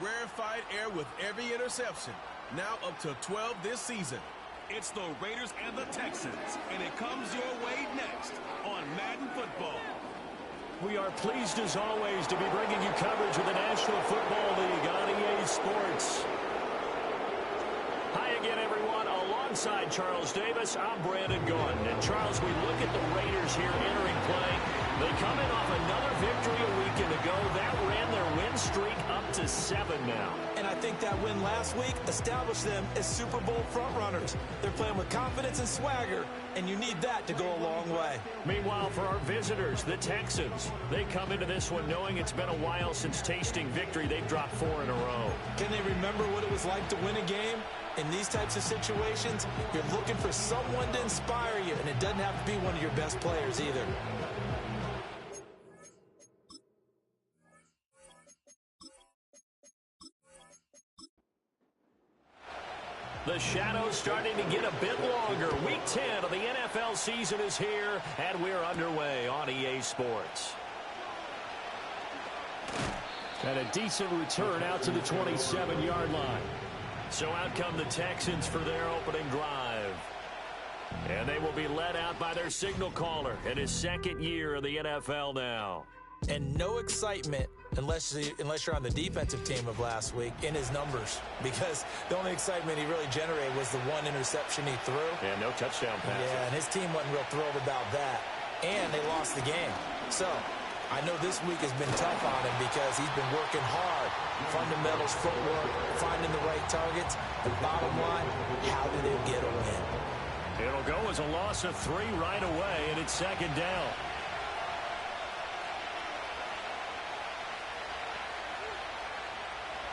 rarefied air with every interception. Now up to 12 this season. It's the Raiders and the Texans, and it comes your way next on Madden Football. We are pleased as always to be bringing you coverage of the National Football League on EA Sports. Hi again, everyone. Alongside Charles Davis, I'm Brandon Gordon. And Charles, we look at the Raiders here entering play. They come in off another victory a weekend ago. That ran their win streak up to 7 now. And I think that win last week established them as Super Bowl frontrunners. They're playing with confidence and swagger, and you need that to go a long way. Meanwhile, for our visitors, the Texans, they come into this one knowing it's been a while since tasting victory. They've dropped 4 in a row. Can they remember what it was like to win a game? In these types of situations, you're looking for someone to inspire you, and it doesn't have to be one of your best players either. The shadow's starting to get a bit longer. Week 10 of the NFL season is here, and we're underway on EA Sports. And a decent return out to the 27-yard line. So out come the Texans for their opening drive. And they will be led out by their signal caller in his second year of the NFL now. And no excitement unless you're on the defensive team of last week in his numbers, because the only excitement he really generated was the one interception he threw. Yeah, no touchdown pass. Yeah, and his team wasn't real thrilled about that. And they lost the game. So I know this week has been tough on him because he's been working hard. Fundamentals, footwork, finding the right targets. The bottom line, how do they get a win? It'll go as a loss of 3 right away, and it's second down.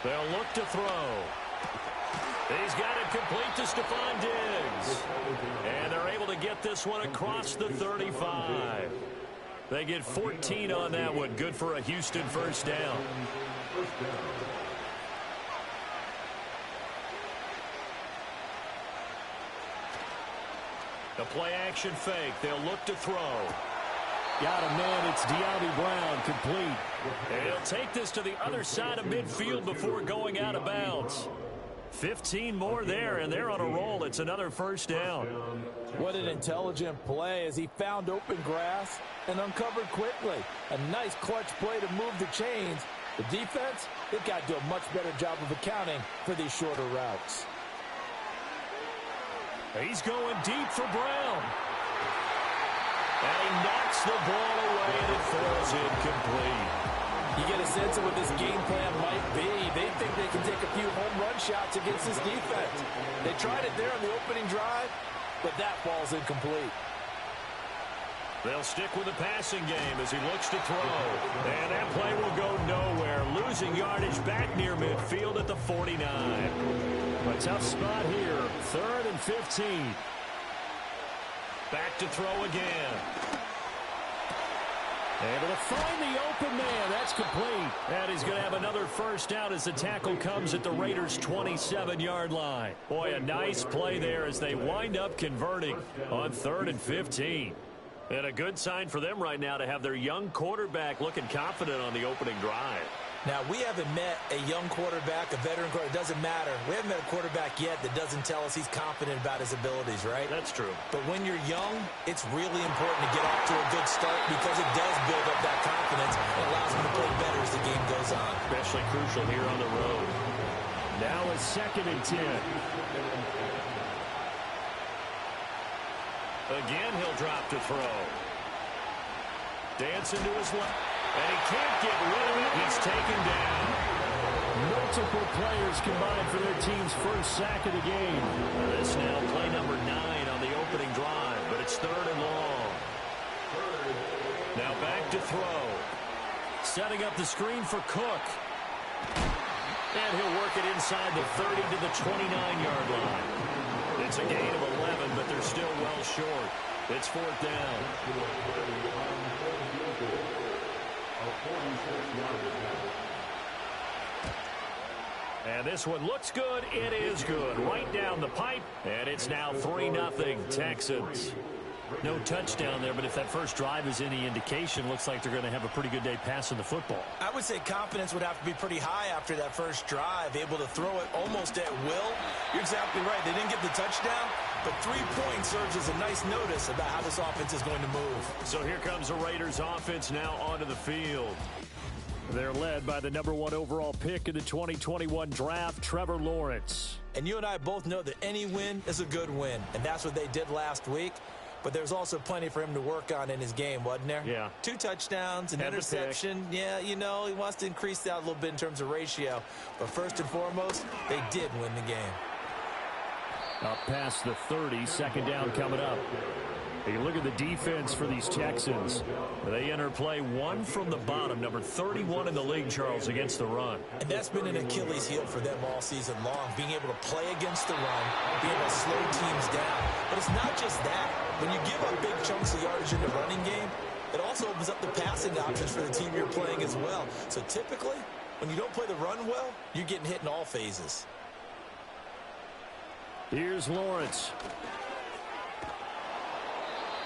They'll look to throw. He's got it complete to Stephon Diggs. And they're able to get this one across the 35. They get 14 on that one. Good for a Houston first down. The play-action fake. They'll look to throw. Got a man. It's De'Ami Brown, complete. And he'll take this to the other side of midfield before going out of bounds. 15 more there, and they're on a roll. It's another first down. What an intelligent play as he found open grass and uncovered quickly. A nice clutch play to move the chains. The defense, they've got to do a much better job of accounting for these shorter routes. He's going deep for Brown. And he knocks the ball away, and it falls incomplete. You get a sense of what this game plan might be. They think they can take a few home run shots against this defense. They tried it there on the opening drive, but that falls incomplete. They'll stick with the passing game as he looks to throw. And that play will go nowhere. Losing yardage back near midfield at the 49. A tough spot here. 3rd and 15. Back to throw again. Able to find the open man. That's complete. And he's going to have another first down as the tackle comes at the Raiders' 27-yard line. Boy, a nice play there as they wind up converting on 3rd and 15. And a good sign for them right now to have their young quarterback looking confident on the opening drive. Now, we haven't met a young quarterback, a veteran quarterback. It doesn't matter. We haven't met a quarterback yet that doesn't tell us he's confident about his abilities, right? That's true. But when you're young, it's really important to get off to a good start because it does build up that confidence and allows him to play better as the game goes on. Especially crucial here on the road. Now it's 2nd and 10. Again, he'll drop to throw. Dancing to his left. And he can't get rid of it. He's taken down. Multiple players combined for their team's first sack of the game. This now play number 9 on the opening drive, but it's 3rd and long. Now back to throw. Setting up the screen for Cook. And he'll work it inside the 30 to the 29-yard line. It's a gain of 11, but they're still well short. It's 4th down. And this one looks good. It is good. Right down the pipe. And it's now 3-0 Texans. No touchdown there, but if that first drive is any indication, looks like they're going to have a pretty good day passing the football. I would say confidence would have to be pretty high after that first drive, able to throw it almost at will. You're exactly right. They didn't get the touchdown, but 3 points serves as a nice notice about how this offense is going to move. So here comes the Raiders offense now onto the field. They're led by the #1 overall pick in the 2021 draft, Trevor Lawrence. And you and I both know that any win is a good win, and that's what they did last week. But there's also plenty for him to work on in his game, wasn't there? Yeah. 2 touchdowns, an interception. Yeah, you know, he wants to increase that a little bit in terms of ratio. But first and foremost, they did win the game. Up past the 30, second down coming up. Take a look at the defense for these Texans. They enter play 1 from the bottom, number 31 in the league, Charles, against the run. And that's been an Achilles heel for them all season long, being able to play against the run, being able to slow teams down. But it's not just that. When you give up big chunks of yardage in the running game, it also opens up the passing options for the team you're playing as well. So typically, when you don't play the run well, you're getting hit in all phases. Here's Lawrence.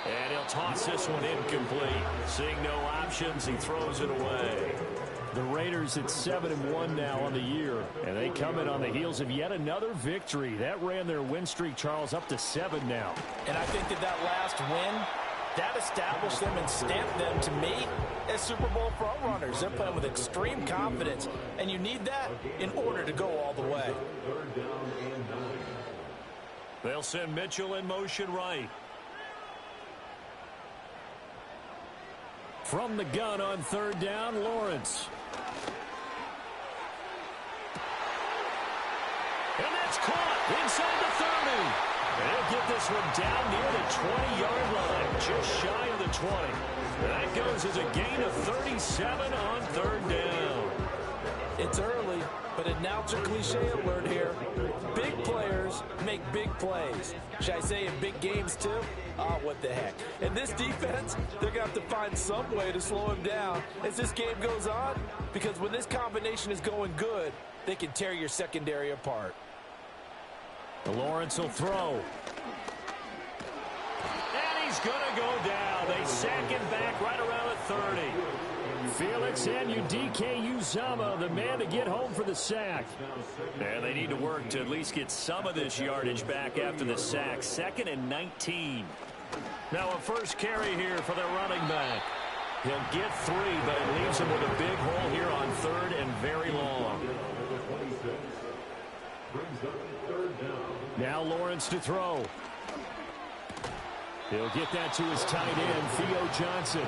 And he'll toss this one incomplete. Seeing no options, he throws it away. The Raiders at 7-1 now on the year, and they come in on the heels of yet another victory. That ran their win streak, Charles, up to 7 now. And I think that last win, that established them and stamped them, to me, as Super Bowl frontrunners. They're playing with extreme confidence, and you need that in order to go all the way. They'll send Mitchell in motion right. From the gun on 3rd down, Lawrence. And that's caught inside the 30. They'll get this one down near the 20-yard line, just shy of the 20. That goes as a gain of 37 on 3rd down. It's early, but announcer cliche alert here. Big players make big plays. Should I say in big games too? Oh, what the heck. In this defense, they're going to have to find some way to slow him down as this game goes on, because when this combination is going good, they can tear your secondary apart. Lawrence will throw. And he's going to go down. They sack him back right around the 30. Felix Anudike-Uzomah, the man to get home for the sack. And they need to work to at least get some of this yardage back after the sack. 2nd and 19. Now a first carry here for their running back. He'll get 3, but it leaves him with a big hole here on 3rd and very long. Now Lawrence to throw. He'll get that to his tight end, Theo Johnson.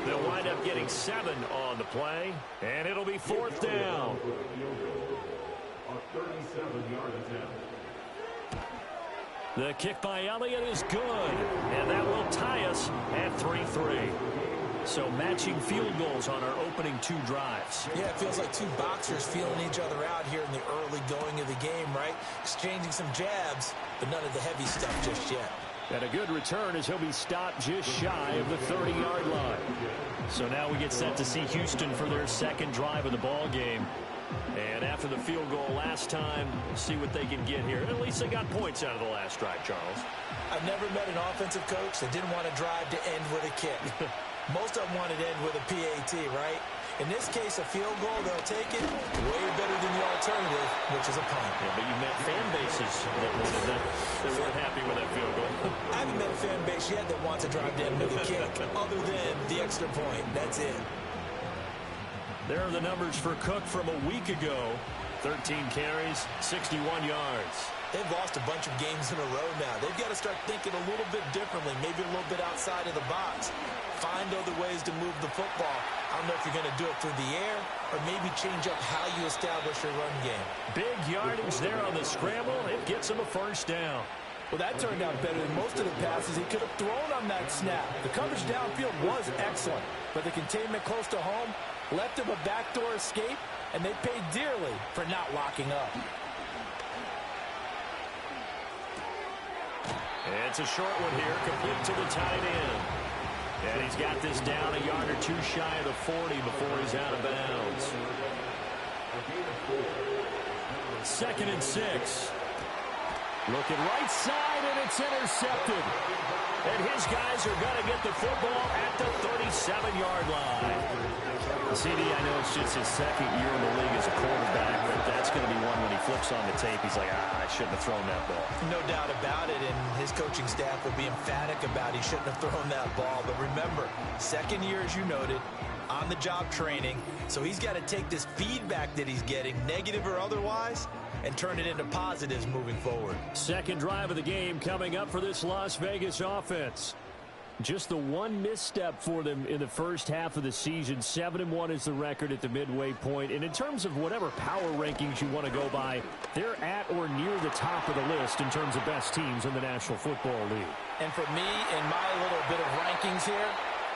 They'll wind up getting 7 on the play, and it'll be 4th down. The kick by Elliott is good, and that will tie us at 3-3. So matching field goals on our opening 2 drives. Yeah, it feels like 2 boxers feeling each other out here in the early going of the game, right? Exchanging some jabs, but none of the heavy stuff just yet. And a good return as he'll be stopped just shy of the 30-yard line. So now we get set to see Houston for their 2nd drive of the ball game. And after the field goal last time, see what they can get here. At least they got points out of the last drive, Charles. I've never met an offensive coach that didn't want to drive to end with a kick. Most of them wanted to end with a PAT, right? In this case, a field goal, they'll take it way better than the alternative, which is a punt. Yeah, but you met fan bases that wanted that. They weren't happy with that field goal. I haven't met a fan base yet that wants to drive to end with a kick, other than the extra point. That's it. There are the numbers for Cook from a week ago. 13 carries, 61 yards. They've lost a bunch of games in a row now. They've got to start thinking a little bit differently, maybe a little bit outside of the box. Find other ways to move the football. I don't know if you're going to do it through the air or maybe change up how you establish your run game. Big yardage there on the scramble. It gets him a 1st down. Well, that turned out better than most of the passes he could have thrown on that snap. The coverage downfield was excellent, but the containment close to home left him a backdoor escape, and they paid dearly for not locking up. It's a short one here, complete to the tight end. And he's got this down a yard or 2 shy of the 40 before he's out of bounds. 2nd and 6. Looking right side, and it's intercepted. And his guys are going to get the football at the 37-yard line. CD, I know it's just his second year in the league as a quarterback, but that's going to be one when he flips on the tape. He's like, I shouldn't have thrown that ball. No doubt about it, and his coaching staff will be emphatic about he shouldn't have thrown that ball. But remember, second year, as you noted, on-the-job training, so he's got to take this feedback that he's getting, negative or otherwise, and turn it into positives moving forward. Second drive of the game coming up for this Las Vegas offense. Just the one misstep for them in the first half of the season. 7-1 is the record at the midway point. And in terms of whatever power rankings you want to go by, they're at or near the top of the list in terms of best teams in the National Football League. And for me, in my little bit of rankings here,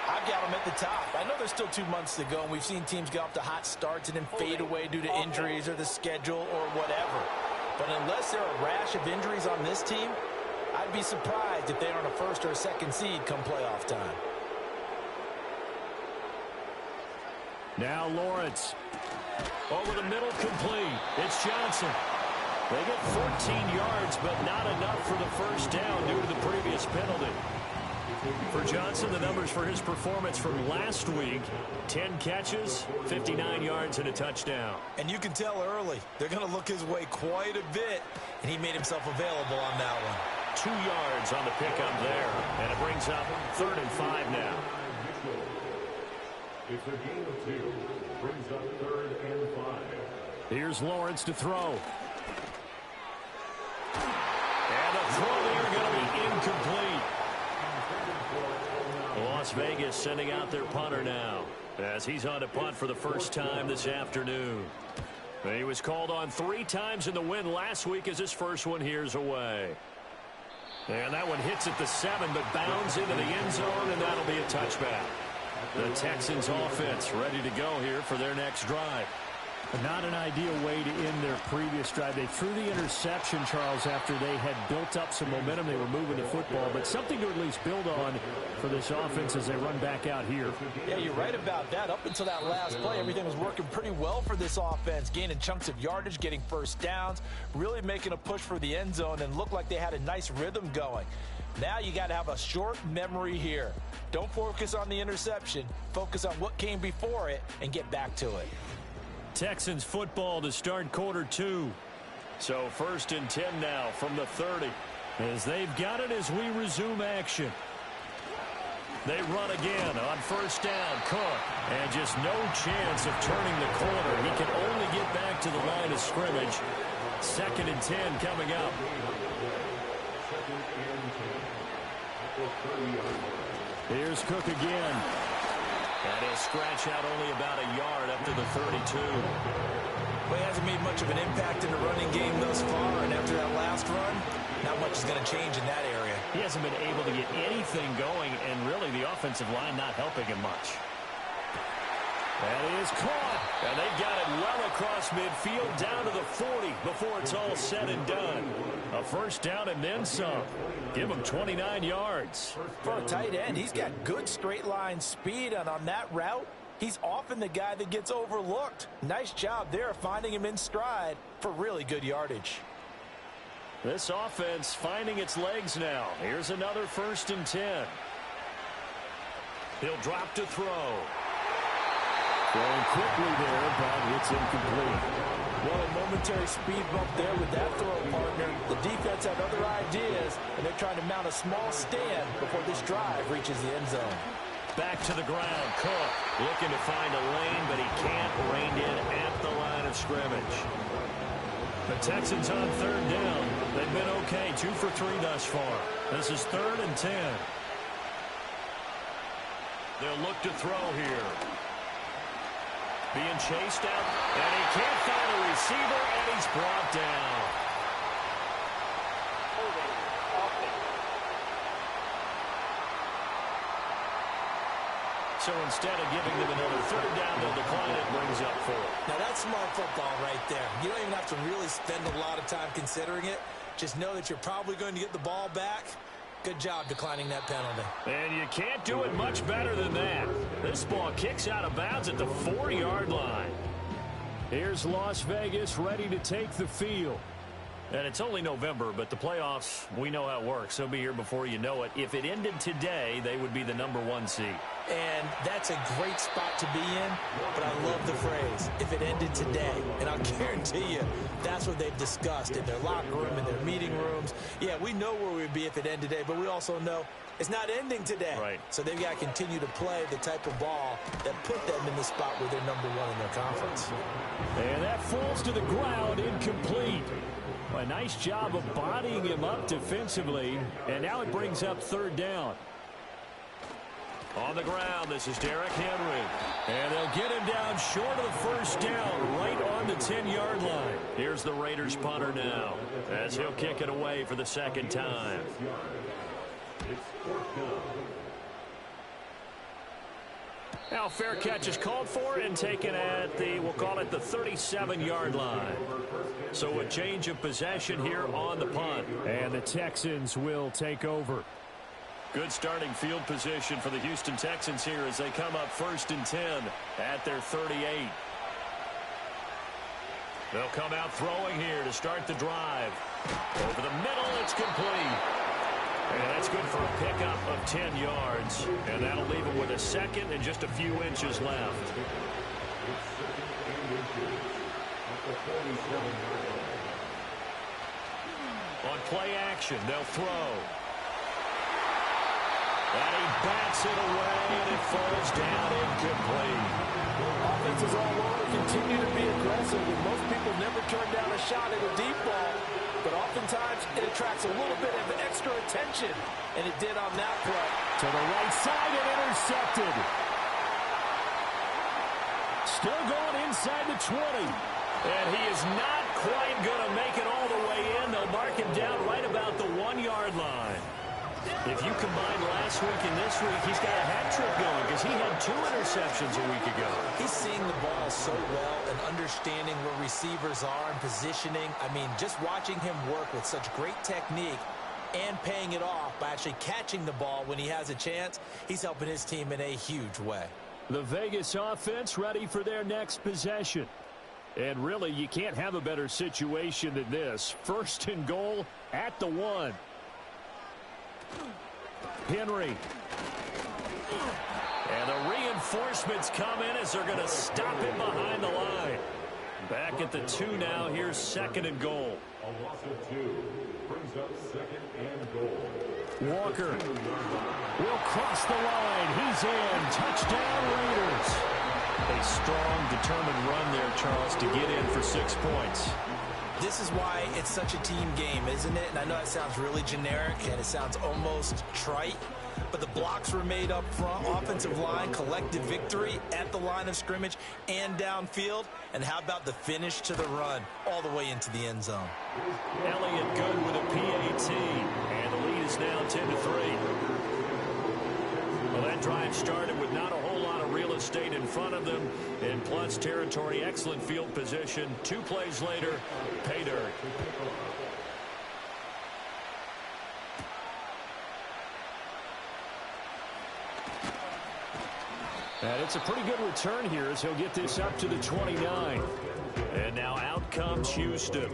I've got them at the top. I know there's still 2 months to go, and we've seen teams get off to hot starts and then fade away due to injuries or the schedule or whatever. But unless there are a rash of injuries on this team, I'd be surprised if they aren't a first or a second seed come playoff time. Now Lawrence. Over the middle, complete. It's Johnson. They get 14 yards, but not enough for the first down due to the previous penalty. For Johnson, the numbers for his performance from last week, 10 catches, 59 yards, and a touchdown. And you can tell early, they're going to look his way quite a bit, and he made himself available on that one. 2 yards on the pickup there, and it brings up 3rd and 5 now. It's a gain of 2, brings up 3rd and 5. Here's Lawrence to throw. And the throw there going to be incomplete. Las Vegas sending out their punter now as he's on to punt for the first time this afternoon. He was called on 3 times in the win last week as his first one here's away. And that one hits at the 7 but bounds into the end zone, and that'll be a touchback. The Texans offense ready to go here for their next drive. Not an ideal way to end their previous drive. They threw the interception, Charles, after they had built up some momentum. They were moving the football, but something to at least build on for this offense as they run back out here. Yeah, you're right about that. Up until that last play, everything was working pretty well for this offense, gaining chunks of yardage, getting first downs, really making a push for the end zone, and looked like they had a nice rhythm going. Now you got to have a short memory here. Don't focus on the interception. Focus on what came before it and get back to it. Texans football to start quarter 2. So 1st and 10 now from the 30 as they've got it as we resume action. They run again on 1st down. Cook, and just no chance of turning the corner. He can only get back to the line of scrimmage. 2nd and 10 coming up. Here's Cook again. And he'll scratch out only about a yard up to the 32. Well, he hasn't made much of an impact in the running game thus far, and after that last run, not much is going to change in that area. He hasn't been able to get anything going, and really the offensive line not helping him much. And he is caught, and they've got it well across midfield down to the 40 before it's all said and done. A first down and then some. Give him 29 yards. For a tight end, he's got good straight line speed, and on that route, he's often the guy that gets overlooked. Nice job there finding him in stride for really good yardage. This offense finding its legs now. Here's another 1st and 10. He'll drop to throw. Going quickly there, but it's incomplete. Well, a momentary speed bump there with that throw partner. The defense had other ideas, and they're trying to mount a small stand before this drive reaches the end zone. Back to the ground. Cook looking to find a lane, but he can't rein in at the line of scrimmage. The Texans on 3rd down. They've been okay. 2 for 3 thus far. This is 3rd and 10. They'll look to throw here. Being chased out, and he can't find a receiver, and he's brought down. So instead of giving them another 3rd down, they'll decline it, brings up 4. Now that's smart football right there. You don't even have to really spend a lot of time considering it. Just know that you're probably going to get the ball back. Good job declining that penalty. And you can't do it much better than that. This ball kicks out of bounds at the 4-yard line. Here's Las Vegas ready to take the field. And it's only November, but the playoffs, we know how it works. They'll be here before you know it. If it ended today, they would be the #1 seed. And that's a great spot to be in, but I love the phrase, if it ended today. And I'll guarantee you, that's what they've discussed in their locker room, in their meeting rooms. Yeah, we know where we'd be if it ended today, but we also know it's not ending today. Right. So they've got to continue to play the type of ball that put them in the spot where they're #1 in their conference. And that falls to the ground, incomplete. A nice job of bodying him up defensively, and now it brings up 3rd down. On the ground, this is Derrick Henry. And they'll get him down short of the 1st down, right on the 10-yard line. Here's the Raiders punter now, as he'll kick it away for the 2nd time. It's 4th down. Now fair catch is called for and taken at the, we'll call it the 37-yard line. So a change of possession here on the punt. And the Texans will take over. Good starting field position for the Houston Texans here as they come up 1st and 10 at their 38. They'll come out throwing here to start the drive. Over the middle, it's complete. And that's good for a pickup of 10 yards. And that'll leave him with a 2nd and just a few inches left. On play action, they'll throw. And he bats it away, and it falls down incomplete. Offenses all over continue to be aggressive, and most people never turn down a shot at a deep ball. But oftentimes, it attracts a little bit of extra attention, and it did on that play. To the right side and intercepted. Still going inside the 20. And he is not quite going to make it all the way in. They'll mark him down right about the 1-yard line. If you combine last week and this week, he's got a hat trick going because he had 2 interceptions a week ago. He's seeing the ball so well and understanding where receivers are and positioning. I mean, just watching him work with such great technique and paying it off by actually catching the ball when he has a chance, he's helping his team in a huge way. The Vegas offense ready for their next possession. And really, you can't have a better situation than this. 1st and goal at the 1. Henry. And the reinforcements come in as they're going to stop him behind the line. Back at the 2 now. Here's 2nd and goal. A loss of 2 brings up 2nd and goal. Walker will cross the line. He's in. Touchdown, Raiders. A strong, determined run there, Charles, to get in for 6 points. This is why it's such a team game, isn't it? And I know it sounds really generic and it sounds almost trite, but the blocks were made up front. Offensive line, collective victory at the line of scrimmage and downfield. And how about the finish to the run all the way into the end zone? Elliott good with a PAT, and the lead is now 10-3. Well, that drive started with not a whole lot of real estate in front of them. In plus territory, excellent field position. 2 plays later, pay dirt. And it's a pretty good return here as he'll get this up to the 29. And now out comes Houston.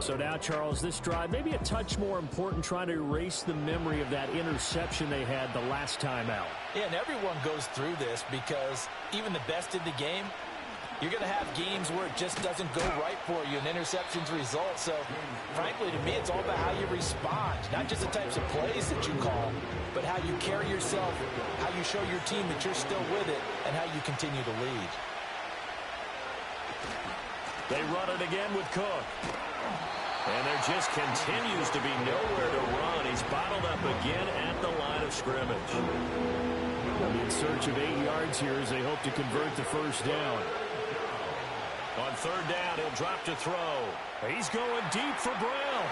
So now, Charles, this drive maybe a touch more important, trying to erase the memory of that interception they had the last time out. Yeah, and everyone goes through this because even the best in the game, you're going to have games where it just doesn't go right for you and interceptions result. So, frankly, to me, it's all about how you respond, not just the types of plays that you call, but how you carry yourself, how you show your team that you're still with it, and how you continue to lead. They run it again with Cook. And there just continues to be nowhere to run. He's bottled up again at the line of scrimmage. In search of 8 yards here as they hope to convert the 1st down. On 3rd down, he'll drop to throw. He's going deep for Brown.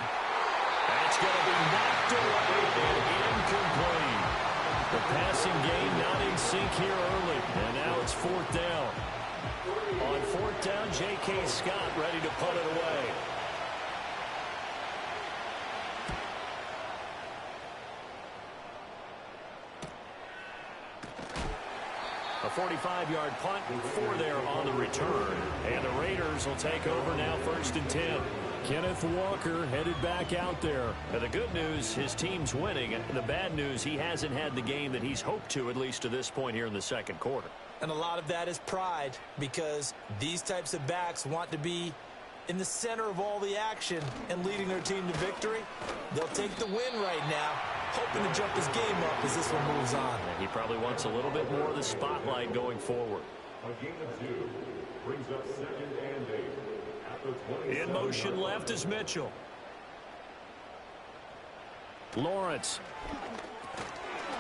That's going to be knocked away and incomplete. The passing game not in sync here early. And now it's 4th down. On 4th down, J.K. Scott ready to punt it away. A 45-yard punt, 4 there on the return. And the Raiders will take over now 1st and 10. Kenneth Walker headed back out there. Now, the good news, his team's winning. The bad news, he hasn't had the game that he's hoped to, at least to this point here in the second quarter. And a lot of that is pride, because these types of backs want to be in the center of all the action and leading their team to victory. They'll take the win right now, hoping to jump his game up as this one moves on. And he probably wants a little bit more of the spotlight going forward. A gain of 2 brings up 2nd and 8 at the 27. In motion left is Mitchell. Lawrence.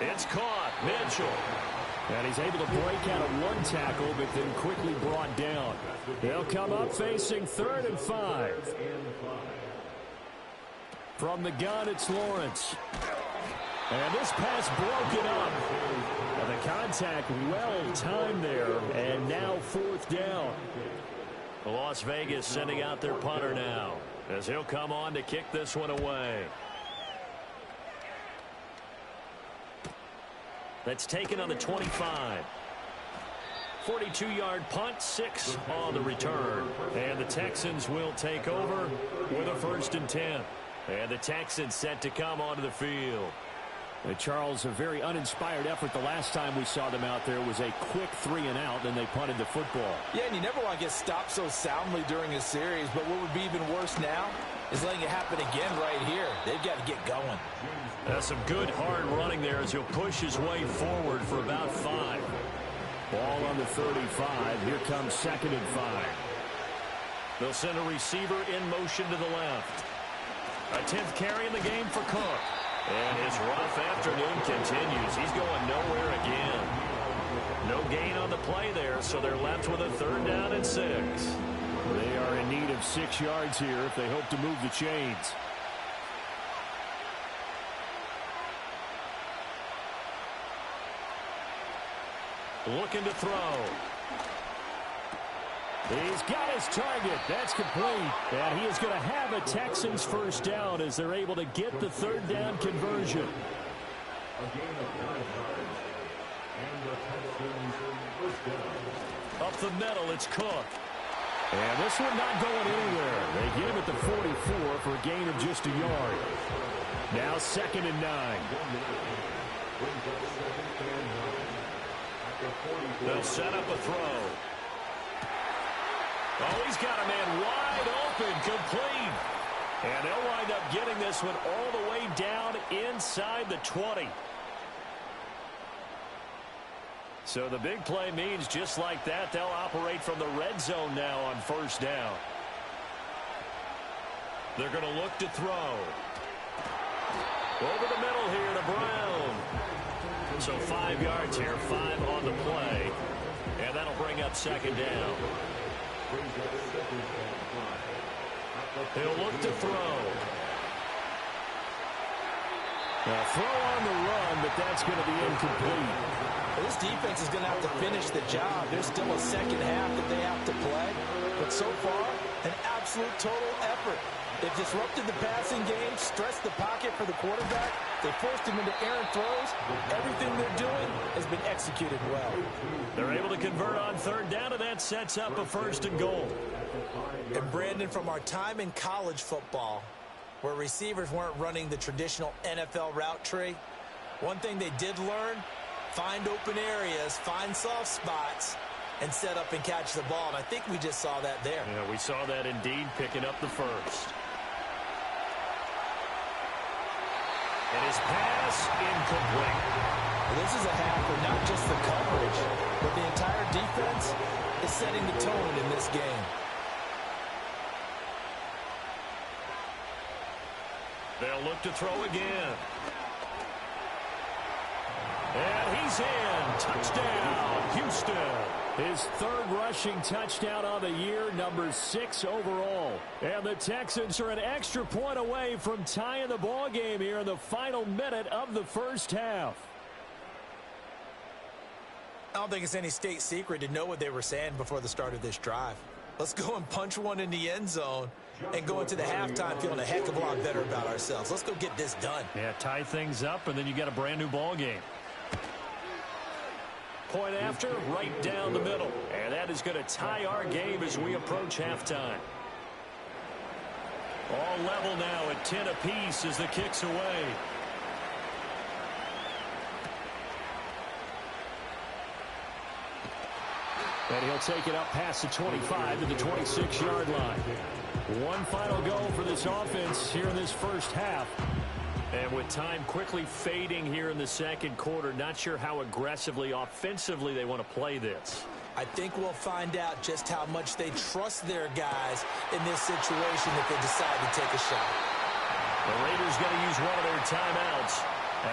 It's caught. Mitchell. And he's able to break out of one tackle, but then quickly brought down. They'll come up facing 3rd and 5. From the gun, it's Lawrence. And this pass broken up. And the contact well timed there, and now 4th down. Las Vegas sending out their punter now, as he'll come on to kick this one away. That's taken on the 25. 42-yard punt, 6 on the return. And the Texans will take over with a 1st and 10. And the Texans set to come onto the field. And Charles, a very uninspired effort the last time we saw them out there was a quick 3-and-out, and they punted the football. Yeah, and you never want to get stopped so soundly during a series, but what would be even worse now is letting it happen again right here. They've got to get going. That's some good hard running there as he'll push his way forward for about 5. Ball on the 35. Here comes 2nd and 5. They'll send a receiver in motion to the left. A 10th carry in the game for Cook. And his rough afternoon continues. He's going nowhere again. No gain on the play there, so they're left with a 3rd down and 6. They are in need of 6 yards here if they hope to move the chains. Looking to throw. He's got his target. That's complete. And he is going to have a Texans 1st down as they're able to get the 3rd down conversion. A gain of 9 yards. And the Texans 1st down. Up the middle, it's Cook. And this one not going anywhere. They get him at the 44 for a gain of just a yard. Now 2nd and 9. They'll set up a throw. Oh, he's got a man wide open, complete. And they'll wind up getting this one all the way down inside the 20. So the big play means just like that, they'll operate from the red zone now on 1st down. They're going to look to throw. Over the middle here to Brown. So 5 yards here, 5 on the play. And that'll bring up 2nd down. He'll look to throw. Now throw on the run, but that's going to be incomplete. Well, this defense is going to have to finish the job. There's still a second half that they have to play. But so far, an absolute total effort. They've disrupted the passing game, stressed the pocket for the quarterback. They forced him into errant throws. Everything they're doing has been executed well. They're able to convert on 3rd down, and that sets up a 1st and goal. And Brandon, from our time in college football, where receivers weren't running the traditional NFL route tree, one thing they did learn, find open areas, find soft spots, and set up and catch the ball. And I think we just saw that there. Yeah, we saw that indeed, picking up the 1st. And his pass incomplete. Well, this is a half where not just the coverage, but the entire defense is setting the tone in this game. They'll look to throw again. And he's in. Touchdown, Houston. His 3rd rushing touchdown on the year, number 6 overall. And the Texans are an extra point away from tying the ball game here in the final minute of the 1st half. I don't think it's any state secret to know what they were saying before the start of this drive. Let's go and punch one in the end zone and go into the halftime feeling a heck of a lot better about ourselves. Let's go get this done. Yeah, tie things up, and then you got a brand new ball game. Point after, right down the middle. And that is going to tie our game as we approach halftime. All level now at 10 apiece as the kick's away. And he'll take it up past the 25 to the 26-yard line. One final go for this offense here in this first half. And with time quickly fading here in the second quarter, not sure how aggressively, offensively they want to play this. I think we'll find out just how much they trust their guys in this situation if they decide to take a shot. The Raiders going to use one of their timeouts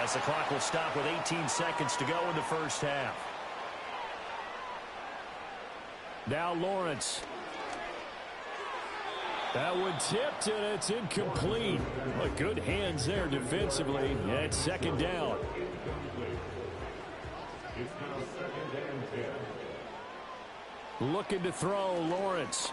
as the clock will stop with 18 seconds to go in the first half. Now Lawrence. That one tipped, and it's incomplete. But good hands there defensively. And it's second down. Looking to throw, Lawrence.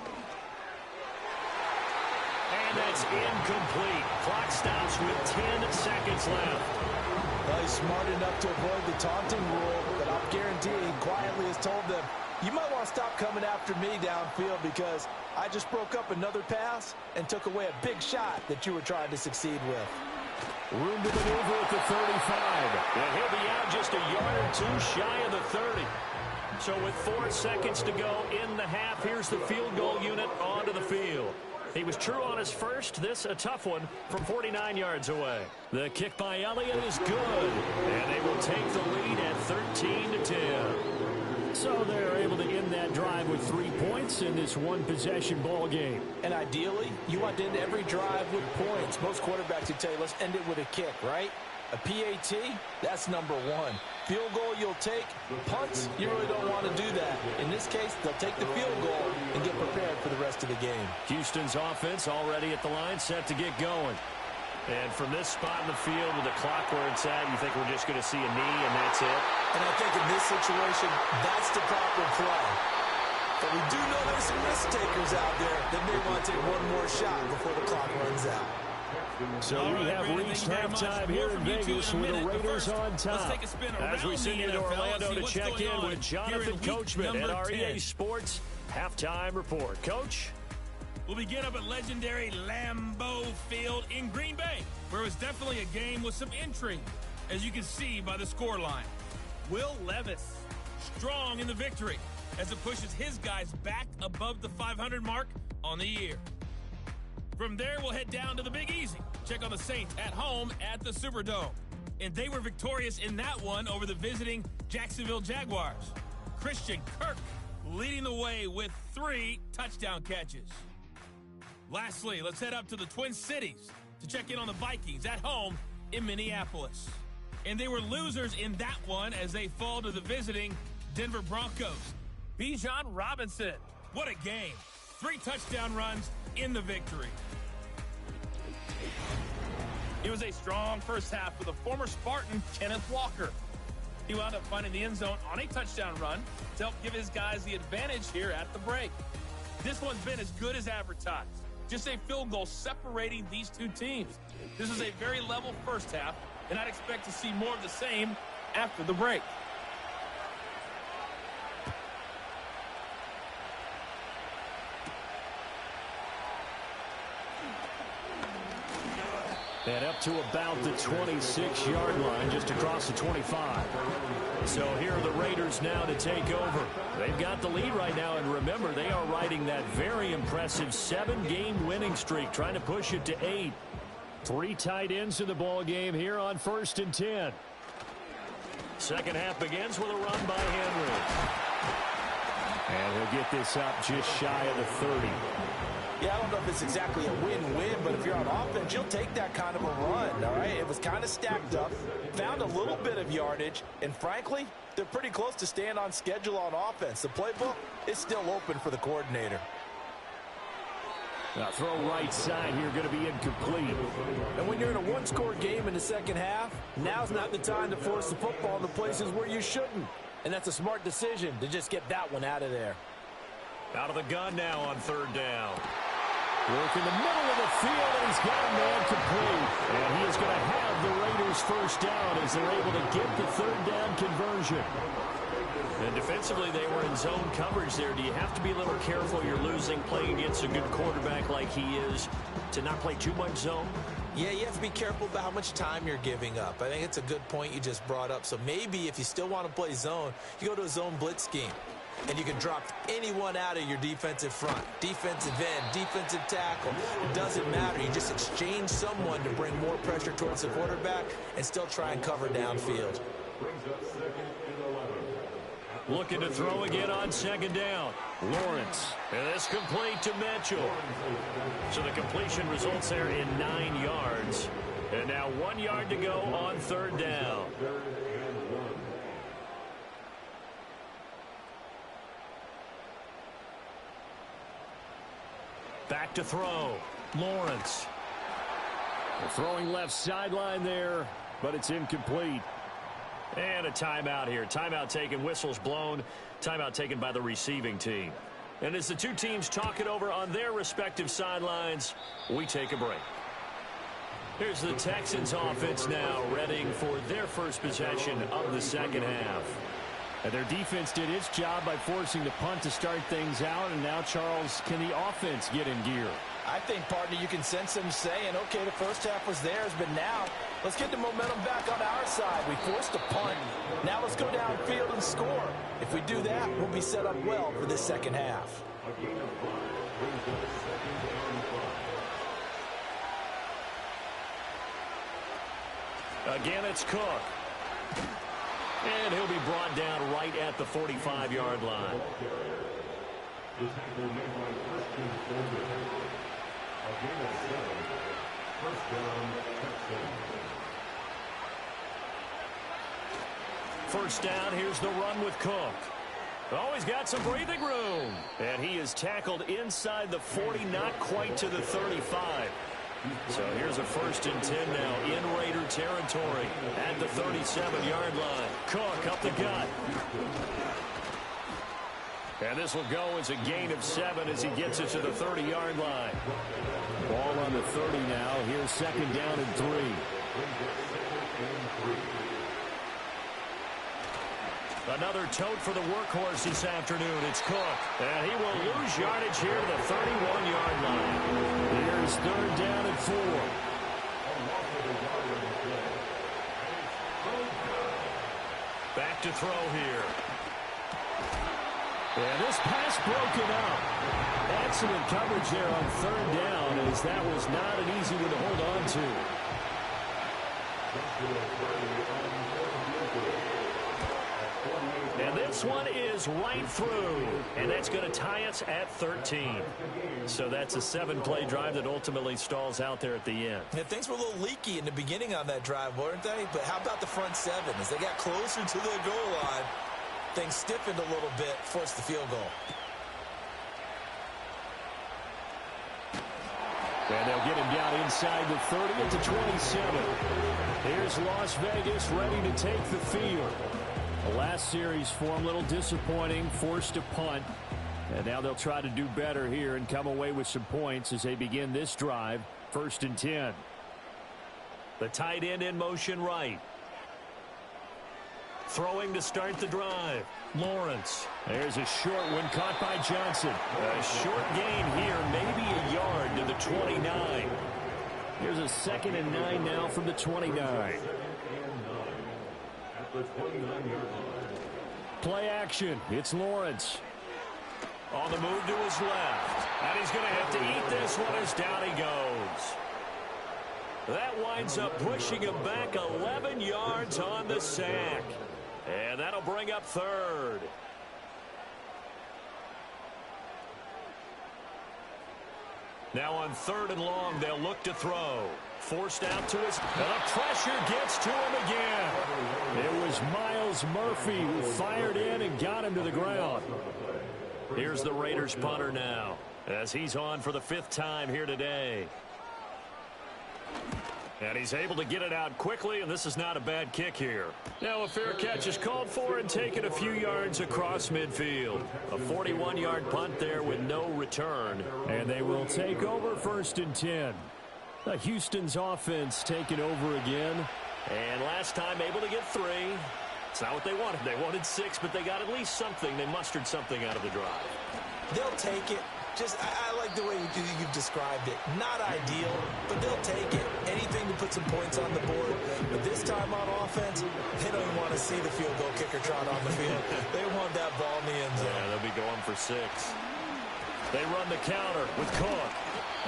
And that's incomplete. Clock stops with 10 seconds left. Well, he's smart enough to avoid the taunting rule, but I'll guarantee he quietly has told them, you might want to stop coming after me downfield because I just broke up another pass and took away a big shot that you were trying to succeed with. Room to maneuver at the 35. And he'll be out just a yard or two shy of the 30. So with 4 seconds to go in the half, here's the field goal unit onto the field. He was true on his first. This a tough one from 49 yards away. The kick by Elliott is good. And they will take the lead at 13-10. So they're able to end that drive with 3 points in this one-possession ball game. And ideally, you want to end every drive with points. Most quarterbacks would tell you, let's end it with a kick, right? A PAT, that's number one. Field goal you'll take. Punts, you really don't want to do that. In this case, they'll take the field goal and get prepared for the rest of the game. Houston's offense already at the line, set to get going. And from this spot in the field with the clock where it's at, you think we're just going to see a knee and that's it? And I think in this situation, that's the proper play. But we do know there's some risk takers out there that may want to take one more shot before the clock runs out. So we have reached halftime here in Vegas with the Raiders on top. As we send you to Orlando to check in with Jonathan Coachman at our EA Sports Halftime Report. Coach? We'll begin up at legendary Lambeau Field in Green Bay, where it was definitely a game with some intrigue, as you can see by the scoreline. Will Levis strong in the victory as it pushes his guys back above the 500 mark on the year. From there, we'll head down to the Big Easy. Check on the Saints at home at the Superdome. And they were victorious in that one over the visiting Jacksonville Jaguars. Christian Kirk leading the way with 3 touchdown catches. Lastly, let's head up to the Twin Cities to check in on the Vikings at home in Minneapolis. And they were losers in that one as they fall to the visiting Denver Broncos. Bijan Robinson, what a game. 3 touchdown runs in the victory. It was a strong first half for the former Spartan, Kenneth Walker. He wound up finding the end zone on a touchdown run to help give his guys the advantage here at the break. This one's been as good as advertised. Just a field goal separating these two teams. This is a very level first half, and I'd expect to see more of the same after the break. And up to about the 26-yard line, just across the 25. So here are the Raiders now to take over. They've got the lead right now, and remember, they are riding that very impressive 7-game winning streak, trying to push it to 8. 3 tight ends in the ball game here on 1st and 10. Second half begins with a run by Henry. And he'll get this up just shy of the 30. Yeah, I don't know if it's exactly a win-win, but if you're on offense, you'll take that kind of a run, all right? It was kind of stacked up, found a little bit of yardage, and frankly, they're pretty close to staying on schedule on offense. The playbook is still open for the coordinator. Now throw right side here, going to be incomplete. And when you're in a one-score game in the second half, now's not the time to force the football in the places where you shouldn't. And that's a smart decision to just get that one out of there. Out of the gun now on 3rd down. Work in the middle of the field, and he's got a man complete. And he is going to have the Raiders' first down as they're able to get the 3rd down conversion. And defensively, they were in zone coverage there. Do you have to be a little careful? You're losing, playing against a good quarterback like he is, to not play too much zone? Yeah, you have to be careful about how much time you're giving up. I think it's a good point you just brought up. So maybe if you still want to play zone, you go to a zone blitz scheme. And you can drop anyone out of your defensive front. Defensive end, defensive tackle. It doesn't matter. You just exchange someone to bring more pressure towards the quarterback and still try and cover downfield. Looking to throw again on second down. Lawrence. And this complete to Mitchell. So the completion results there in 9 yards. And now 1 yard to go on third down. Back to throw. Lawrence. They're throwing left sideline there, but it's incomplete. And a timeout here. Timeout taken, whistles blown. Timeout taken by the receiving team. And as the two teams talk it over on their respective sidelines, we take a break. Here's the Texans offense now, readying for their first possession of the second half. And their defense did its job by forcing the punt to start things out. And now, Charles, can the offense get in gear? I think, partner, you can sense them saying, okay, the first half was theirs, but now let's get the momentum back on our side. We forced a punt. Now let's go downfield and score. If we do that, we'll be set up well for this second half. Again, it's Cook. And he'll be brought down right at the 45-yard line. First down, here's the run with Cook. Oh, he's got some breathing room. And he is tackled inside the 40, not quite to the 35. So here's a 1st and 10 now in Raider territory at the 37-yard line. Cook up the gut. And this will go as a gain of 7 as he gets it to the 30-yard line. Ball on the 30 now. Here's second down and 3. Another tote for the workhorse this afternoon. It's Cook. And he will lose yardage here to the 31-yard line. Here's third down and 4. Back to throw here. And this pass broken up. Excellent coverage there on third down, as that was not an easy one to hold on to. And this one is right through. And that's going to tie us at 13. So that's a 7-play drive that ultimately stalls out there at the end. Yeah, things were a little leaky in the beginning on that drive, weren't they? But how about the front 7? As they got closer to the goal line, things stiffened a little bit, forced the field goal. And they'll get him down inside the 30 at the 27. Here's Las Vegas ready to take the field. The last series for him, a little disappointing, forced a punt. And now they'll try to do better here and come away with some points as they begin this drive. 1st and 10. The tight end in motion right. Throwing to start the drive. Lawrence. There's a short one caught by Johnson. A short gain here, maybe a yard to the 29. Here's a 2nd and 9 now from the 29. Play action. It's Lawrence. On the move to his left. And he's going to have to eat this one as down he goes. That winds up pushing him back 11 yards on the sack. And that'll bring up third. Now on 3rd and long, they'll look to throw. Forced out to his... And the pressure gets to him again. It was Miles Murphy who fired in and got him to the ground. Here's the Raiders punter now, as he's on for the 5th time here today. And he's able to get it out quickly, and this is not a bad kick here. Now a fair catch is called for and taken a few yards across midfield. A 41-yard punt there with no return. And they will take over 1st and 10. Houston's offense taking over again. And last time able to get 3. It's not what they wanted. They wanted 6, but they got at least something. They mustered something out of the drive. They'll take it. I like the way you've described it. Not ideal, but they'll take it. Anything to put some points on the board. But this time on offense, they don't even want to see the field goal kicker trot on the field. They want that ball in the end zone. Yeah, they'll be going for 6. They run the counter with Cook.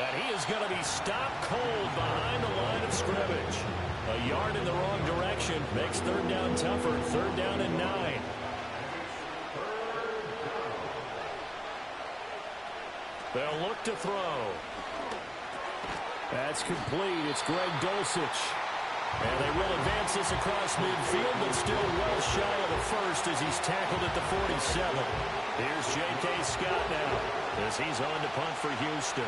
And he is going to be stopped cold behind the line of scrimmage. A yard in the wrong direction makes third down tougher. Third down and 9. They'll look to throw. That's complete. It's Greg Dulcich. And they will advance this across midfield, but still well shy of the first as he's tackled at the 47. Here's J.K. Scott now as he's on to punt for Houston.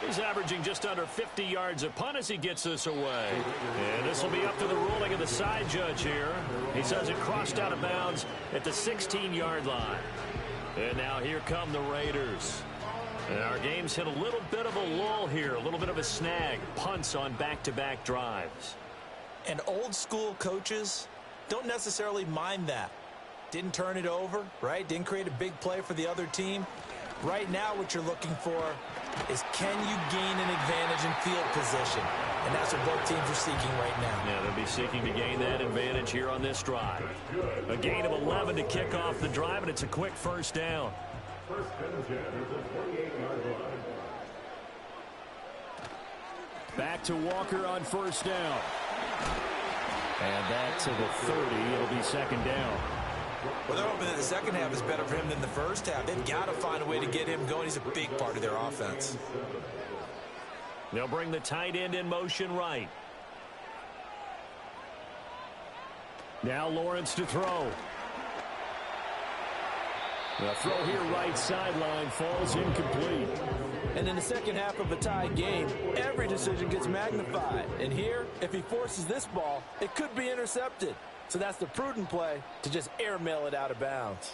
He's averaging just under 50 yards a punt as he gets this away. And this will be up to the ruling of the side judge here. He says it crossed out of bounds at the 16-yard line. And now here come the Raiders. And our game's hit a little bit of a lull here, a little bit of a snag. Punts on back-to-back drives. And old-school coaches don't necessarily mind that. Didn't turn it over, right? Didn't create a big play for the other team. Right now what you're looking for is can you gain an advantage in field position? And that's what both teams are seeking right now. Yeah, they'll be seeking to gain that advantage here on this drive. A gain of 11 to kick off the drive, and it's a quick first down. First and 10 at the 48-yard line. Back to Walker on first down. And back to the 30. It'll be second down. Well, they're hoping that the second half is better for him than the first half. They've got to find a way to get him going. He's a big part of their offense. They'll bring the tight end in motion right. Now Lawrence to throw. The throw here right sideline falls incomplete. And in the second half of a tied game, every decision gets magnified. And here, if he forces this ball, it could be intercepted. So that's the prudent play to just airmail it out of bounds.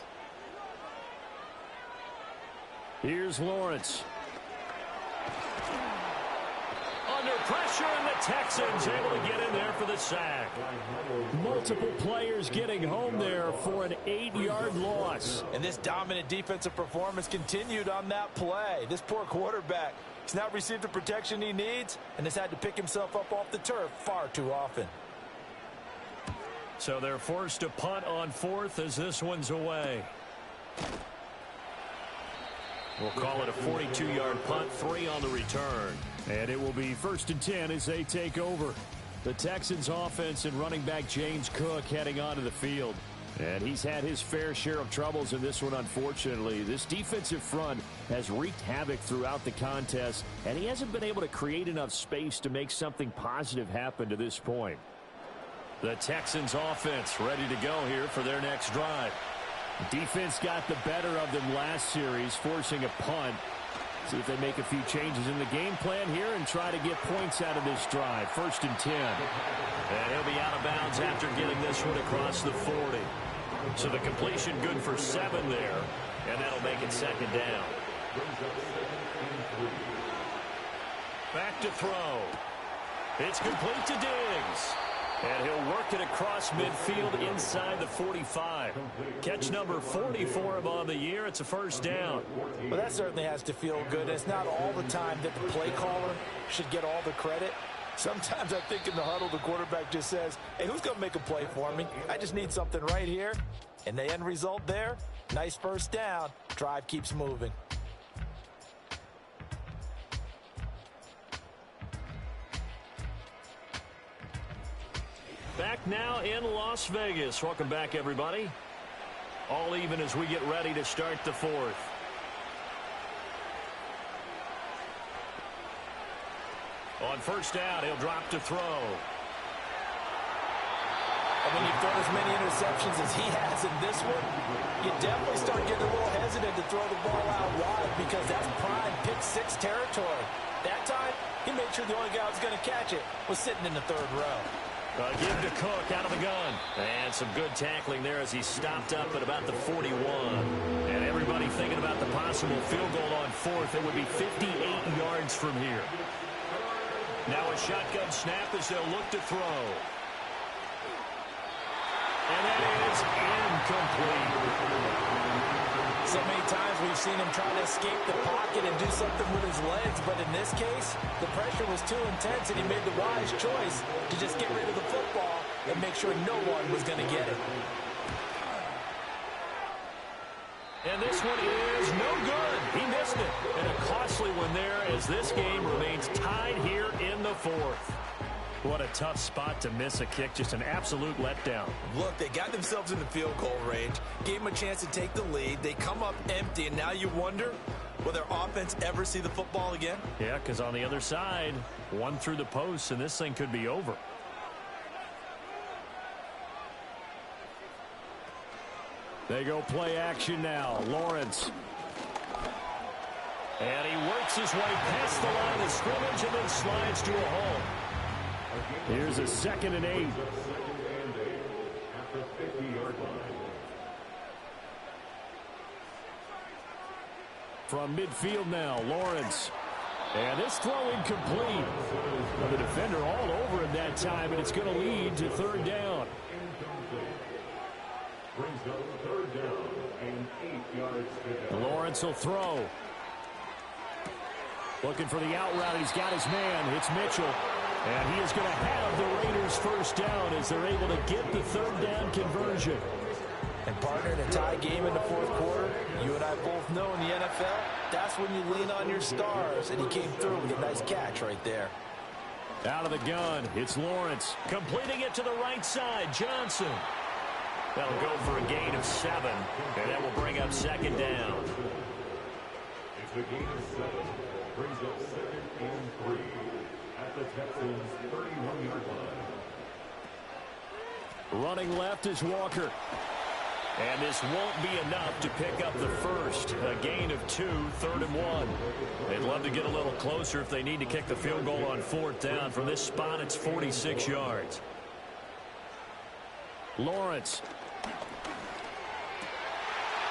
Here's Lawrence. Under pressure, and the Texans able to get in there for the sack. Multiple players getting home there for an 8-yard loss. And this dominant defensive performance continued on that play. This poor quarterback, he's not received the protection he needs and has had to pick himself up off the turf far too often. So they're forced to punt on fourth as this one's away. We'll call it a 42-yard punt, 3 on the return. And it will be first and 10 as they take over. The Texans offense and running back James Cook heading onto the field. And he's had his fair share of troubles in this one, unfortunately. This defensive front has wreaked havoc throughout the contest, and he hasn't been able to create enough space to make something positive happen to this point. The Texans offense ready to go here for their next drive. Defense got the better of them last series, forcing a punt. See if they make a few changes in the game plan here and try to get points out of this drive. First and 10. And he'll be out of bounds after getting this one across the 40. So the completion good for 7 there, and that'll make it second down. Back to throw. It's complete to Diggs. And he'll work it across midfield inside the 45. Catch number 40 for him on the year. It's a first down. Well, that certainly has to feel good. It's not all the time that the play caller should get all the credit. Sometimes I think in the huddle, the quarterback just says, hey, who's going to make a play for me? I just need something right here. And the end result there, nice first down. Drive keeps moving. Back now in Las Vegas. Welcome back, everybody. All even as we get ready to start the fourth. On first down, he'll drop to throw. And when you've thrown as many interceptions as he has in this one, you definitely start getting a little hesitant to throw the ball out wide because that's prime pick 6 territory. That time, he made sure the only guy who was going to catch it was sitting in the third row. Give to Cook out of the gun. And some good tackling there as he stopped up at about the 41. And everybody thinking about the possible field goal on fourth. It would be 58 yards from here. Now a shotgun snap as they'll look to throw. And that is incomplete. So many times we've seen him try to escape the pocket and do something with his legs, but in this case, the pressure was too intense, and he made the wise choice to just get rid of the football and make sure no one was going to get it. And this one is no good. He missed it. And a costly one there as this game remains tied here in the fourth. What a tough spot to miss a kick. Just an absolute letdown. Look, they got themselves in the field goal range, gave them a chance to take the lead. They come up empty, and now you wonder, will their offense ever see the football again? Yeah, because on the other side, one through the post, and this thing could be over. They go play action now. Lawrence. And he works his way past the line of scrimmage and then slides to a hole. Here's a 2nd and 8. From midfield now, Lawrence. And this throw incomplete. Well, the defender all over him that time, and it's going to lead to 3rd down. Brings up 3rd down and 8 yards to go. Lawrence will throw. Looking for the out route. He's got his man. It's Mitchell. And he is going to have the Raiders 1st down as they're able to get the 3rd down conversion. And partner, in a tie game in the 4th quarter, you and I both know in the NFL, that's when you lean on your stars. And he came through with a nice catch right there. Out of the gun, it's Lawrence. Completing it to the right side, Johnson. That'll go for a gain of 7, and that will bring up 2nd down. It's a gain of 7. Brings up 2nd and 3 at the Texans' 31-yard line. Running left is Walker. And this won't be enough to pick up the first. A gain of 2, 3rd and 1. They'd love to get a little closer if they need to kick the field goal on 4th down. From this spot, it's 46 yards. Lawrence.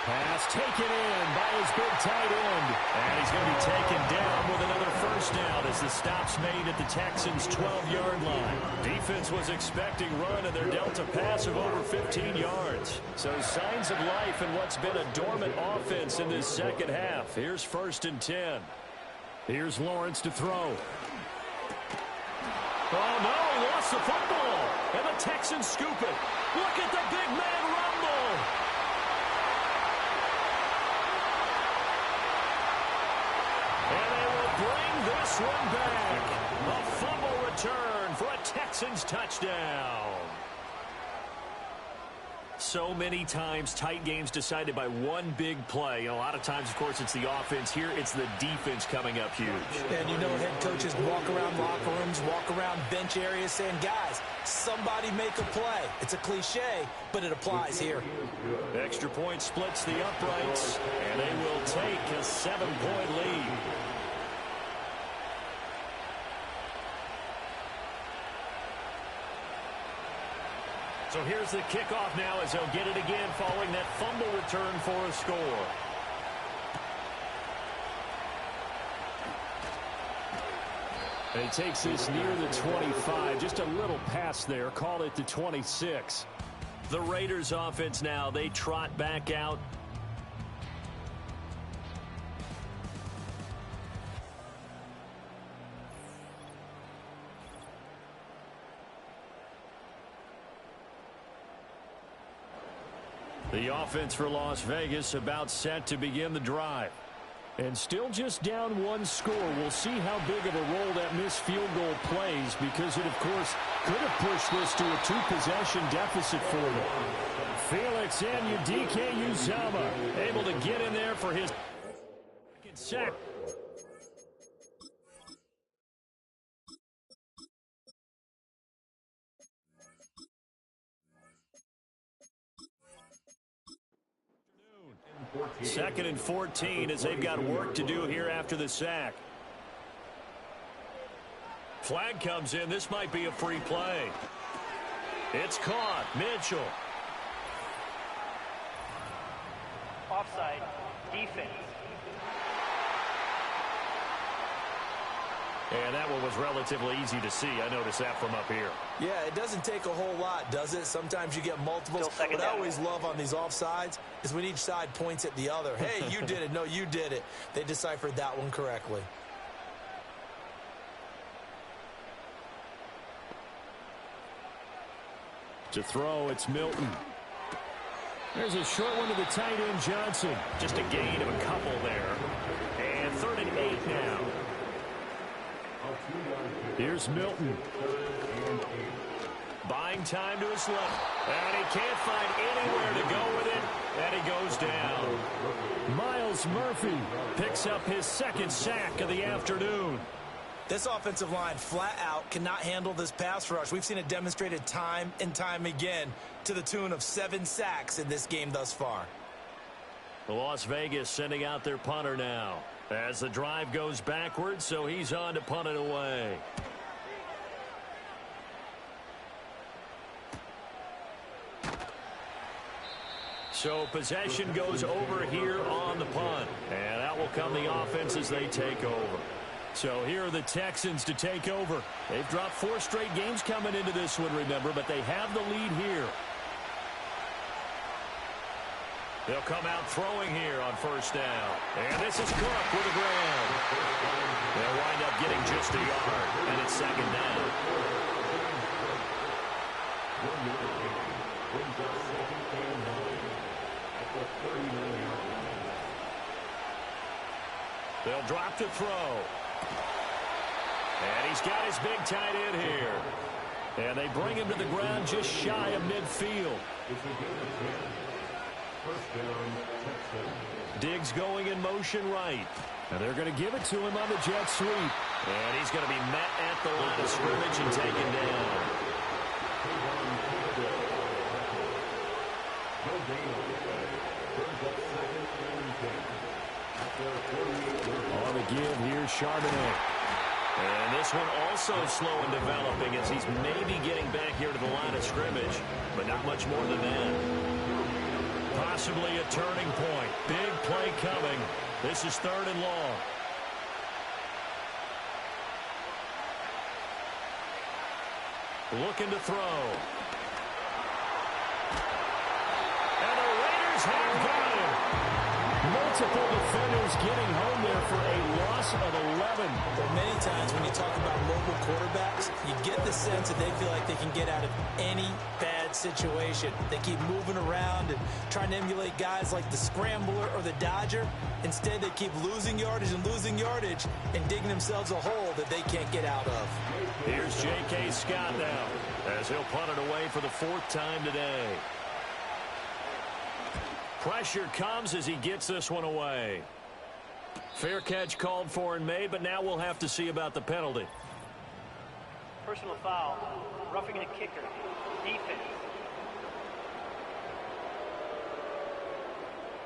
Pass taken in by his big tight end. And he's going to be taken down with another 1st down as the stop's made at the Texans' 12-yard line. Defense was expecting run, and they're dealt a pass of over 15 yards. So signs of life in what's been a dormant offense in this 2nd half. Here's 1st and 10. Here's Lawrence to throw. Oh, no, he lost the football. And the Texans scoop it. Look at the big man rumble. And they will bring this one back. A fumble return for a Texans touchdown. So many times tight games decided by one big play. And a lot of times, of course, it's the offense. Here, it's the defense coming up huge. And you know head coaches walk around locker rooms, walk around bench areas saying, guys, somebody make a play. It's a cliche, but it applies here. Extra point splits the uprights, and they will take a 7-point lead. So here's the kickoff now as they'll get it again following that fumble return for a score. And he takes this near the 25. Just a little pass there. Call it the 26. The Raiders offense now, they trot back out. The offense for Las Vegas about set to begin the drive. And still just down one score. We'll see how big of a role that missed field goal plays, because it, of course, could have pushed this to a 2-possession deficit for them. Felix Anudike-Uzomah able to get in there for his second sack. Second and 14 as they've got work to do here after the sack. Flag comes in. This might be a free play. It's caught. Mitchell. Offside. Defense. And that one was relatively easy to see. I noticed that from up here. Yeah, it doesn't take a whole lot, does it? Sometimes you get multiples. What I always love on these offsides is when each side points at the other. Hey, you did it. No, you did it. They deciphered that one correctly. To throw, it's Milton. There's a short one to the tight end, Johnson. Just a gain of a couple there. And 3rd and 8 now. Here's Milton. Buying time to his left. And he can't find anywhere to go with it. And he goes down. Miles Murphy picks up his 2nd sack of the afternoon. This offensive line flat out cannot handle this pass rush. We've seen it demonstrated time and time again to the tune of 7 sacks in this game thus far. Las Vegas sending out their punter now as the drive goes backwards, so he's on to punt it away. So possession goes over here on the punt, and out will come the offense as they take over. So here are the Texans to take over. They've dropped 4 straight games coming into this one, remember, but they have the lead here. They'll come out throwing here on 1st down. And this is Cook with a grab. They'll wind up getting just a yard, and it's 2nd down. They'll drop to throw. And he's got his big tight end here. And they bring him to the ground just shy of midfield. Diggs going in motion right. And they're going to give it to him on the jet sweep. And he's going to be met at the line of scrimmage and taken down. On the give, here's Charbonnet. And this one also slow in developing as he's maybe getting back here to the line of scrimmage, but not much more than that. Possibly a turning point. Big play coming. This is 3rd and long. Looking to throw. And the Raiders have got him. Multiple defenders getting home there for a loss of 11. But many times when you talk about mobile quarterbacks, you get the sense that they feel like they can get out of any bad situation. They keep moving around and trying to emulate guys like the Scrambler or the Dodger. Instead, they keep losing yardage and digging themselves a hole that they can't get out of. Here's J.K. Scott now as he'll punt it away for the 4th time today. Pressure comes as he gets this one away. Fair catch called for and made, but now we'll have to see about the penalty. Personal foul, roughing a kicker, defense.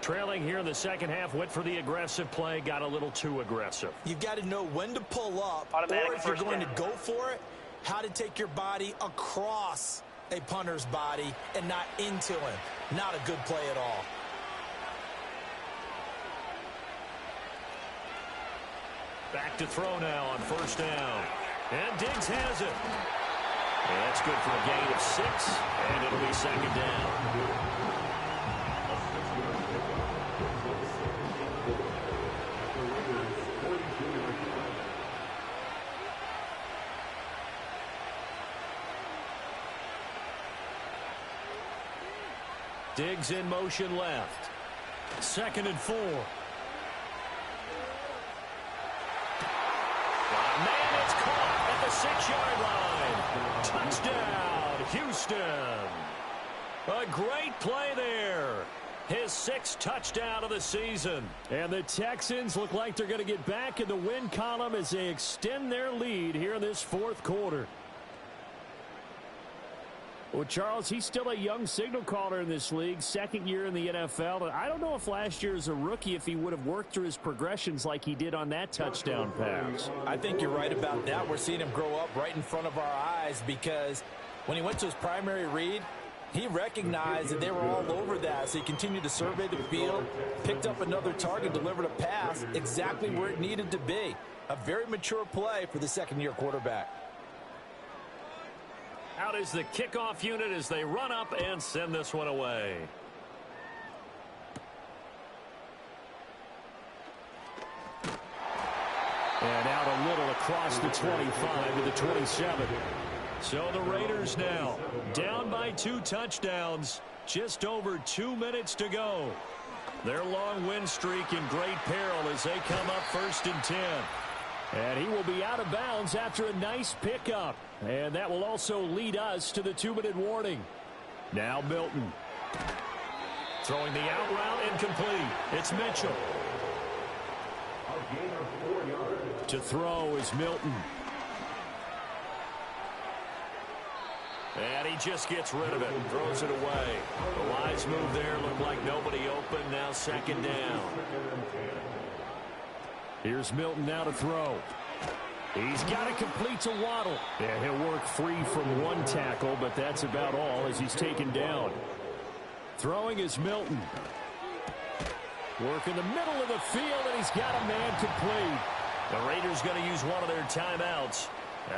Trailing here in the 2nd half, went for the aggressive play, got a little too aggressive. You've got to know when to pull up, Automatic or if you're going down. to go for it, how to take your body across a punter's body and not into him. Not a good play at all. Back to throw now on 1st down. And Diggs has it. And that's good for a gain of 6, and it'll be 2nd down. Diggs in motion left. 2nd and 4. Man, it's caught at the 6-yard line. Touchdown, Houston. A great play there. His 6th touchdown of the season. And the Texans look like they're going to get back in the win column as they extend their lead here in this 4th quarter. Well, Charles, he's still a young signal caller in this league, 2nd year in the NFL. And I don't know if last year as a rookie, if he would have worked through his progressions like he did on that touchdown pass. I think you're right about that. We're seeing him grow up right in front of our eyes because when he went to his primary read, he recognized that they were all over that. So he continued to survey the field, picked up another target, delivered a pass exactly where it needed to be. A very mature play for the second-year quarterback. Out is the kickoff unit as they run up and send this one away. And out a little across the 25 to the 27. So the Raiders now down by 2 touchdowns. Just over 2 minutes to go. Their long win streak in great peril as they come up 1st and 10. And he will be out of bounds after a nice pickup. And that will also lead us to the 2-minute warning. Now Milton. Throwing the out route incomplete. It's Mitchell. To throw is Milton. And he just gets rid of it and throws it away. The wise move there, looked like nobody open. Now 2nd down. Here's Milton now to throw. He's got it complete to Waddle. And he'll work free from 1 tackle, but that's about all as he's taken down. Throwing is Milton. Work in the middle of the field, and he's got a man complete. The Raiders going to use one of their timeouts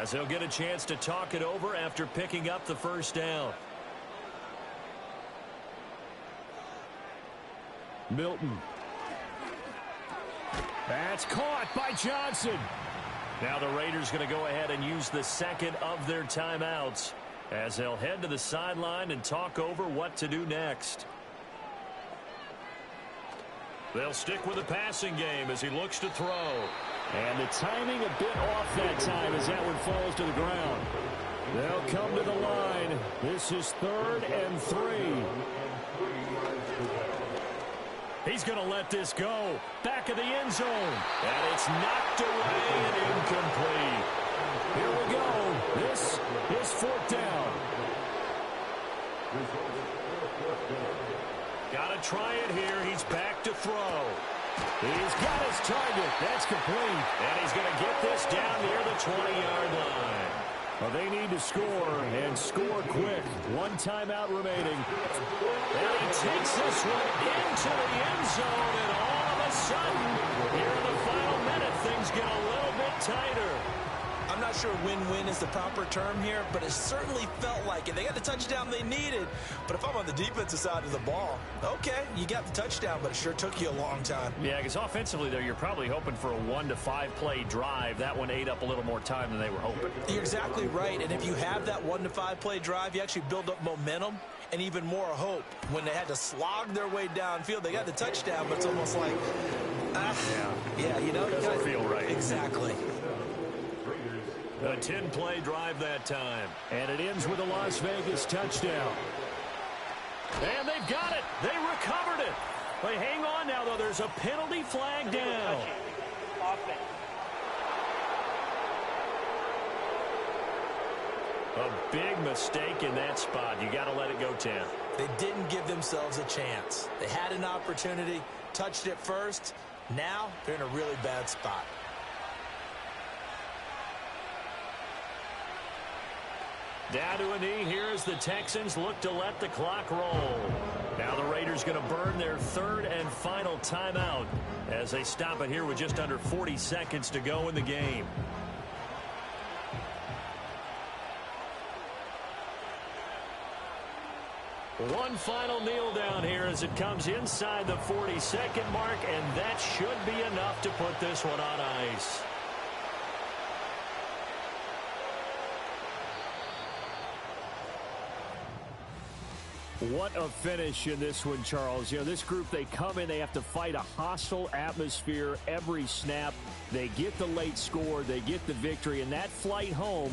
as they'll get a chance to talk it over after picking up the 1st down. Milton. That's caught by Johnson. Now the Raiders going to go ahead and use the 2nd of their timeouts as they'll head to the sideline and talk over what to do next. They'll stick with the passing game as he looks to throw. And the timing a bit off that time as that one falls to the ground. They'll come to the line. This is 3rd and 3. He's going to let this go. Back of the end zone. And it's knocked away and incomplete. Here we go. This is 4th down. Got to try it here. He's back to throw. He's got his target. That's complete. And he's going to get this down near the 20-yard line. Well, they need to score, and score quick. 1 timeout remaining. And he takes this one into the end zone, and all of a sudden, here in the final minute, things get a little bit tighter. I'm not sure win-win is the proper term here, but it certainly felt like it. They got the touchdown they needed, but if I'm on the defensive side of the ball, okay, you got the touchdown, but it sure took you a long time. Yeah, because offensively there, you're probably hoping for a 1 to 5 play drive. That one ate up a little more time than they were hoping. You're exactly right, and if you have that 1 to 5 play drive, you actually build up momentum and even more hope. When they had to slog their way downfield, they got the touchdown, but it's almost like, yeah, you know, doesn't feel right. Exactly. A 10-play drive that time. And it ends with a Las Vegas touchdown. And they've got it. They recovered it. But hang on now, though. There's a penalty flag down. A big mistake in that spot. You got to let it go, Tim. They didn't give themselves a chance. They had an opportunity, touched it first. Now they're in a really bad spot. Down to a knee here as the Texans look to let the clock roll. Now the Raiders going to burn their 3rd and final timeout as they stop it here with just under 40 seconds to go in the game. One final kneel down here as it comes inside the 40-second mark, and that should be enough to put this one on ice. What a finish in this one, Charles. You know, this group, they come in, they have to fight a hostile atmosphere every snap. They get the late score, they get the victory, and that flight home